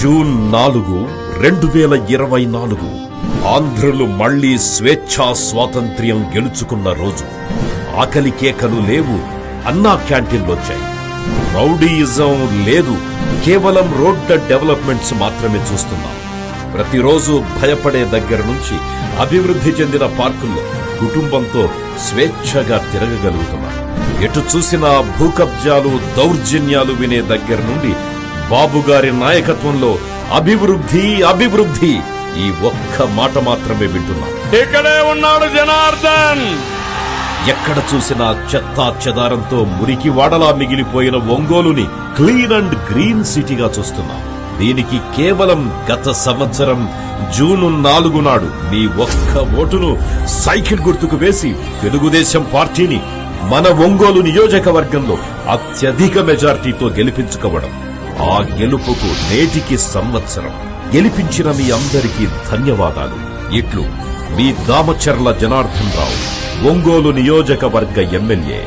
June 4, 2024 ఆంధ్రులు మళ్లీ స్వేచ్ఛా స్వాతంత్ర్యం గెలుచుకున్న రోజు. ఆకలి కేకలు లేవు, అన్నా క్యాంటీన్లొచ్చాయి. రౌడీయిజం లేదు, కేవలం రోడ్ల డెవలప్మెంట్స్ మాత్రమే చూస్తున్నాం. ప్రతిరోజు భయపడే దగ్గర నుంచి అభివృద్ధి చెందిన పార్కుల్లో కుటుంబంతో స్వేచ్ఛగా తిరగగలుగుతున్నాం. ఎటు చూసినా భూకబ్జాలు, దౌర్జన్యాలు వినే దగ్గర నుండి బాబుగారి నాయకత్వంలో అభివృద్ధి అభివృద్ధి ఈ ఒక్క మాట మాత్రమే వింటున్నాం. ఇక్కడే ఉన్నాడు జనార్దన్. ఎక్కడ చూసినా చెత్తా చెదారంతో మురికి వాడలా మిగిలిపోయిన ఒంగోలుని క్లీన్ అండ్ గ్రీన్ సిటీగా చూస్తున్నాం. దీనికి కేవలం గత సంవత్సరం జూన్ 4 నాడు మీ ఒక్క ఓటును సైకిల్ గుర్తుకు వేసి తెలుగుదేశం పార్టీని మన ఒంగోలు నియోజకవర్గంలో అత్యధిక మెజార్టీతో గెలిపించుకోవడం. ఆ గెలుపుకు నేటికి సంవత్సరం. గెలిపించిన మీ అందరికీ ధన్యవాదాలు. ఇట్లు మీ దామచర్ల జనార్దన్ రావు, ఒంగోలు నియోజకవర్గ ఎమ్మెల్యే.